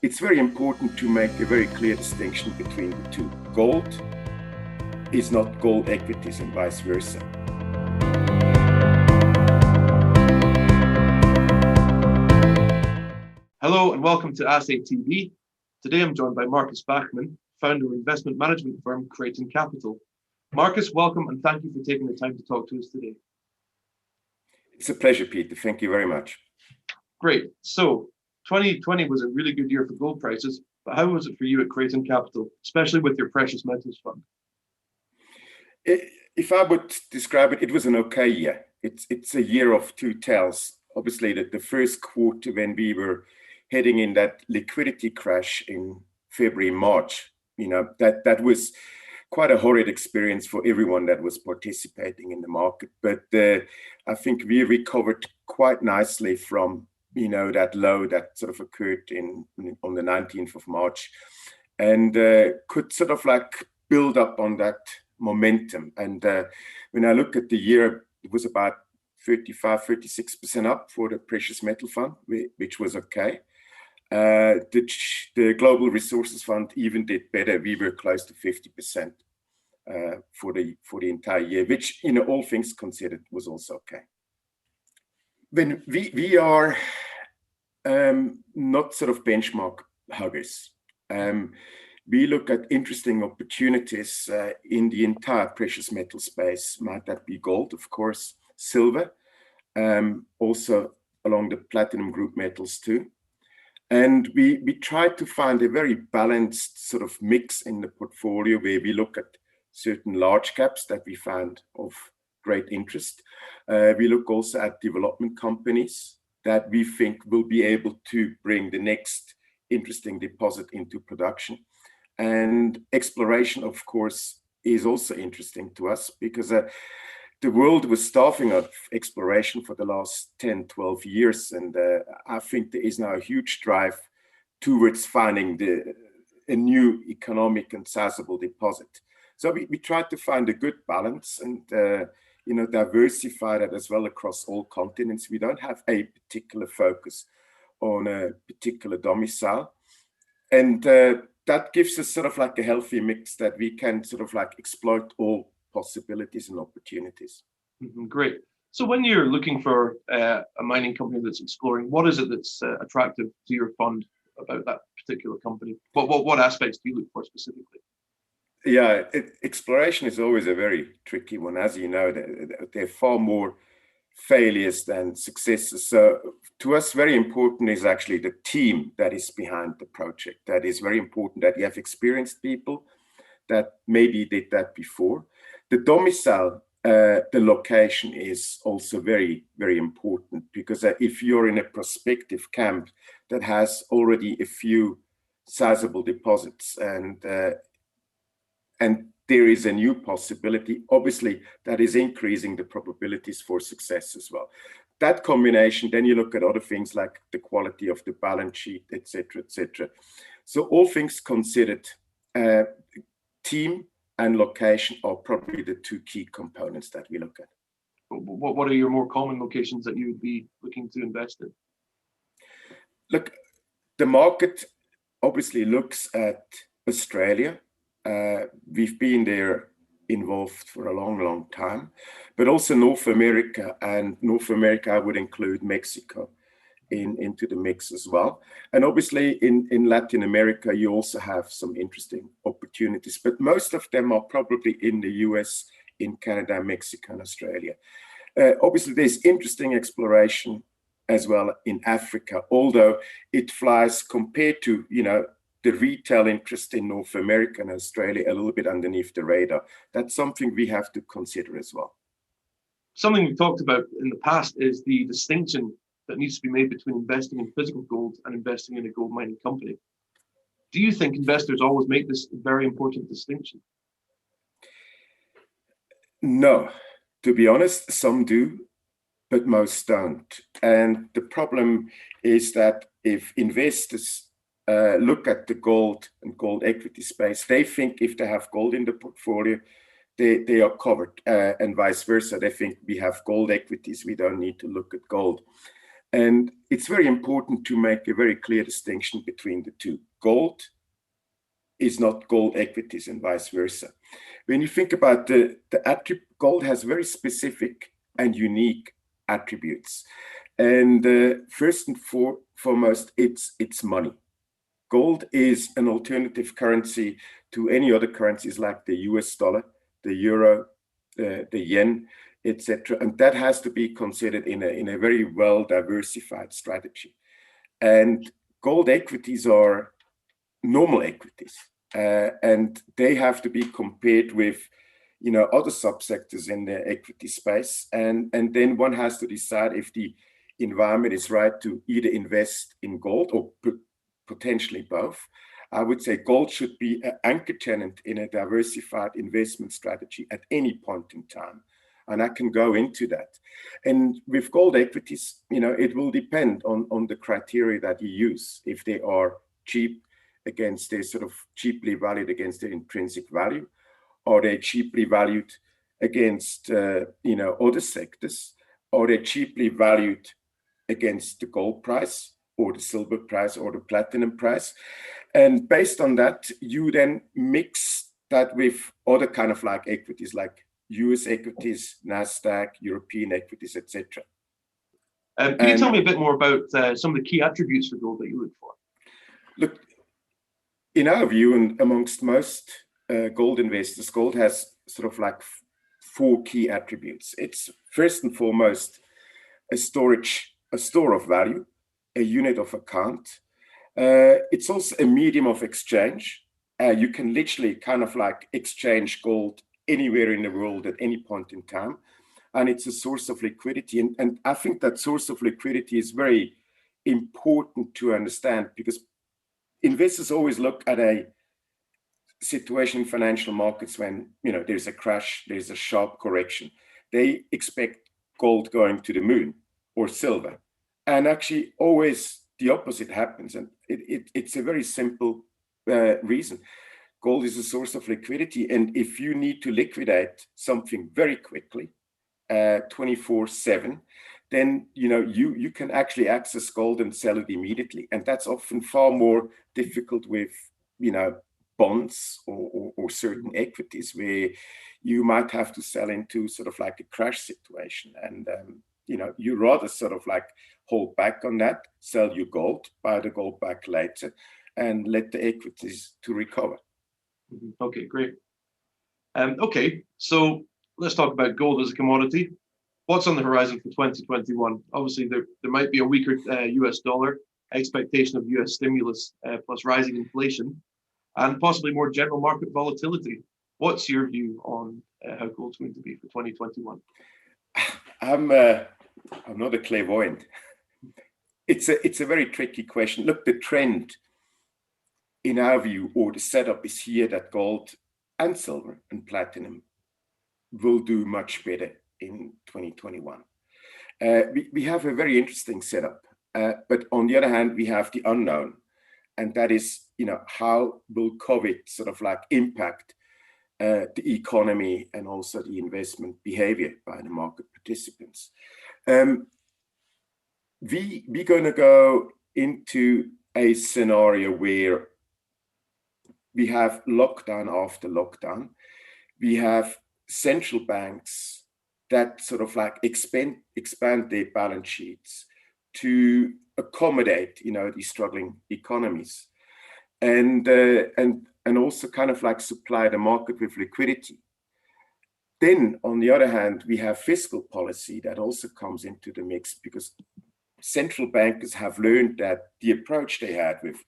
It's very important to make a very clear distinction between the two. Gold is not gold equities and vice versa. Hello and welcome to Assay TV. Today I'm joined by Markus Bachmann, founder of investment management firm Craton Capital. Markus, welcome and thank you for taking the time to talk to us today. It's a pleasure, Peter. Thank you very much. Great. So 2020 was a really good year for gold prices, but how was it for you at Craton Capital, especially with your precious metals fund? If I would describe it, it was an okay year. It's a year of two tales. Obviously, the first quarter when we were heading in that liquidity crash in February, March, that was quite a horrid experience for everyone that was participating in the market. But I think we recovered quite nicely from that low that sort of occurred on the 19th of March, and could sort of like build up on that momentum. And when I look at the year, it was about 35-36% up for the precious metal fund, which was okay. The global resources fund even did better. We were close to 50% for the entire year, which, all things considered, was also okay. When we are not sort of benchmark huggers. We look at interesting opportunities in the entire precious metal space. Might that be gold, of course, silver, also along the platinum group metals too. And we try to find a very balanced sort of mix in the portfolio where we look at certain large caps that we find of great interest. We look also at development companies that we think will be able to bring the next interesting deposit into production. And exploration, of course, is also interesting to us because the world was starving of exploration for the last 10, 12 years. And I think there is now a huge drive towards finding a new economic and sizable deposit. So we try to find a good balance and diversify that as well across all continents. We don't have a particular focus on a particular domicile. And that gives us sort of like a healthy mix that we can sort of like exploit all possibilities and opportunities. Great. So when you're looking for a mining company that's exploring, what is it that's attractive to your fund about that particular company? What aspects do you look for specifically? Yeah, exploration is always a very tricky one. As you know, there are far more failures than successes. So to us, very important is actually the team that is behind the project. That is very important, that you have experienced people that maybe did that before. The domicile, the location is also very, very important because if you're in a prospective camp that has already a few sizable deposits and there is a new possibility, obviously that is increasing the probabilities for success as well. That combination, then you look at other things like the quality of the balance sheet, etc., etc. So all things considered, team and location are probably the two key components that we look at. What are your more common locations that you would be looking to invest in? Look, the market obviously looks at Australia. We've been there involved for a long, long time, but also North America. And North America, I would include Mexico into the mix as well. And obviously in Latin America, you also have some interesting opportunities, but most of them are probably in the US, in Canada, Mexico, and Australia. Obviously, there's interesting exploration as well in Africa, although it flies compared to, the retail interest in North America and Australia a little bit underneath the radar. That's something we have to consider as well. Something we've talked about in the past is the distinction that needs to be made between investing in physical gold and investing in a gold mining company. Do you think investors always make this very important distinction? No, to be honest, some do, but most don't. And the problem is that if investors look at the gold and gold equity space, they think if they have gold in the portfolio, they are covered, and vice versa. They think we have gold equities, we don't need to look at gold. And it's very important to make a very clear distinction between the two. Gold is not gold equities and vice versa. When you think about the attribute, gold has very specific and unique attributes. And first and foremost, it's money. Gold is an alternative currency to any other currencies like the US dollar, the euro, the yen, etc. And that has to be considered in a very well diversified strategy. And gold equities are normal equities, and they have to be compared with other subsectors in the equity space. And then one has to decide if the environment is right to either invest in gold or potentially both. I would say gold should be an anchor tenant in a diversified investment strategy at any point in time. And I can go into that. And with gold equities, it will depend on the criteria that you use. If they are cheap against, they're sort of cheaply valued against their intrinsic value, or they're cheaply valued against, other sectors, or they're cheaply valued against the gold price, or the silver price, or the platinum price. And based on that, you then mix that with other kind of like equities, like US equities, NASDAQ, European equities, etc. Can you tell me a bit more about some of the key attributes for gold that you look for? Look, in our view, and amongst most gold investors, gold has sort of like four key attributes. It's first and foremost a store of value, a unit of account. It's also a medium of exchange. You can literally kind of like exchange gold anywhere in the world at any point in time. And it's a source of liquidity. And I think that source of liquidity is very important to understand, because investors always look at a situation in financial markets when there's a crash, there's a sharp correction. They expect gold going to the moon or silver. And actually always the opposite happens. And it's a very simple reason. Gold is a source of liquidity. And if you need to liquidate something very quickly, 24/7, then you can actually access gold and sell it immediately. And that's often far more difficult with bonds or certain equities, where you might have to sell into sort of like a crash situation. And you rather sort of like hold back on that, sell your gold, buy the gold back later, and let the equities to recover. Okay, great. Okay, so let's talk about gold as a commodity. What's on the horizon for 2021? Obviously, there might be a weaker US dollar, expectation of US stimulus plus rising inflation, and possibly more general market volatility. What's your view on how gold's going to be for 2021? I'm not a clairvoyant. It's a very tricky question. Look, the trend in our view, or the setup, is here that gold and silver and platinum will do much better in 2021. We have a very interesting setup, but on the other hand, we have the unknown, and that is, how will COVID sort of like impact the economy and also the investment behavior by the market participants. We're going to go into a scenario where we have lockdown after lockdown. We have central banks that sort of like expand their balance sheets to accommodate, these struggling economies, and also kind of like supply the market with liquidity. Then, on the other hand, we have fiscal policy that also comes into the mix, because central bankers have learned that the approach they had with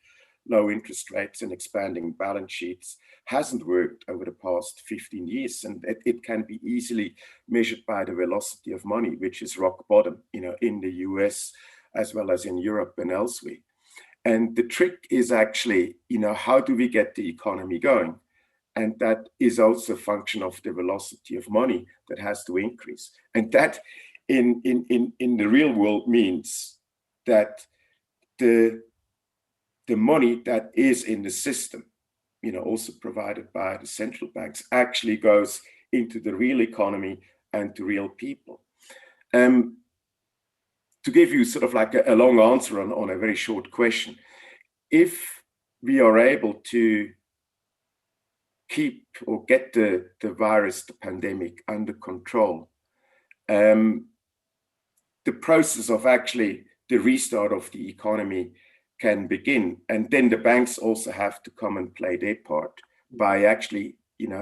low interest rates and expanding balance sheets hasn't worked over the past 15 years. And it can be easily measured by the velocity of money, which is rock bottom, in the US as well as in Europe and elsewhere. And the trick is actually, how do we get the economy going? And that is also a function of the velocity of money that has to increase. And that in the real world means that the money that is in the system, also provided by the central banks, actually goes into the real economy and to real people. to give you sort of like a long answer on a very short question, if we are able to keep or get the virus, the pandemic under control, the process of actually the restart of the economy can begin. And then the banks also have to come and play their part by actually,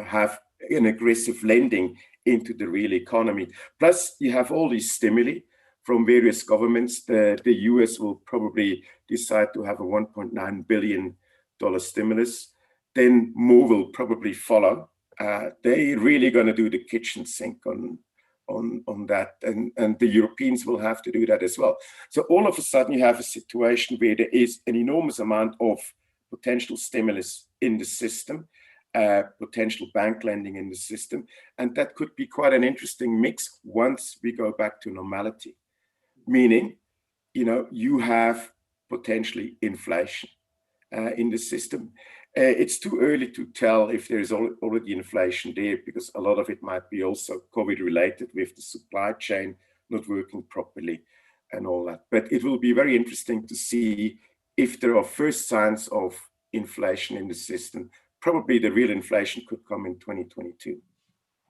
have an aggressive lending into the real economy. Plus, you have all these stimuli from various governments. The US will probably decide to have a $1.9 billion stimulus. Then more will probably follow. They're really going to do the kitchen sink on that, and the Europeans will have to do that as well. So all of a sudden you have a situation where there is an enormous amount of potential stimulus in the system, potential bank lending in the system, and that could be quite an interesting mix once we go back to normality. Meaning, you have potentially inflation in the system. It's too early to tell if there is already inflation there, because a lot of it might be also COVID related, with the supply chain not working properly and all that. But it will be very interesting to see if there are first signs of inflation in the system. Probably the real inflation could come in 2022.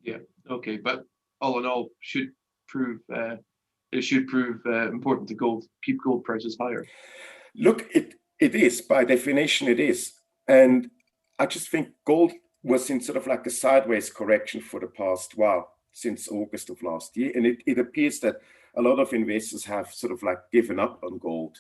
Yeah, okay. But all in all, should prove important to keep gold prices higher. Look, it is, by definition it is. And I just think gold was in sort of like a sideways correction for the past while, since August of last year. And it appears that a lot of investors have sort of like given up on gold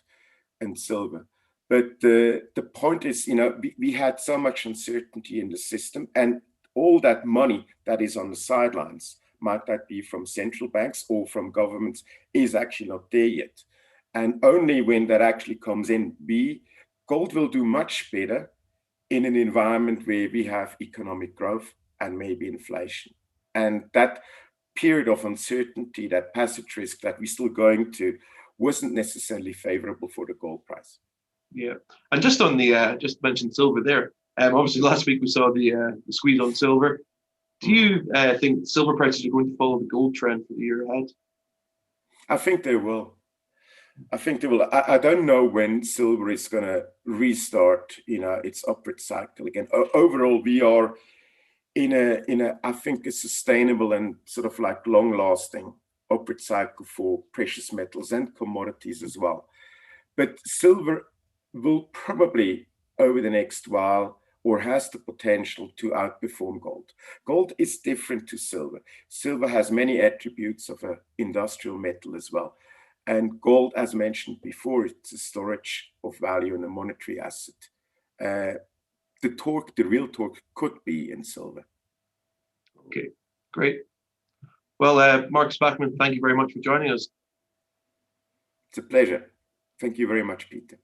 and silver. But the point is, we had so much uncertainty in the system, and all that money that is on the sidelines, might that be from central banks or from governments, is actually not there yet. And only when that actually comes in, gold will do much better in an environment where we have economic growth and maybe inflation. And that period of uncertainty, that passage risk that we're still going to, wasn't necessarily favorable for the gold price. Yeah, and just on the just mentioned silver there. Obviously, last week we saw the squeeze on silver. Do you think silver prices are going to follow the gold trend for the year ahead? I think they will. I don't know when silver is going to restart, its upward cycle again. Overall, we are in a I think a sustainable and sort of like long-lasting upward cycle for precious metals and commodities as well. But silver will probably, over the next while, or has the potential to outperform gold. Gold is different to silver. Silver has many attributes of an industrial metal as well. And gold, as mentioned before, it's a storage of value and a monetary asset. The real torque could be in silver. Okay, great. Well, Markus Bachmann, thank you very much for joining us. It's a pleasure. Thank you very much, Peter.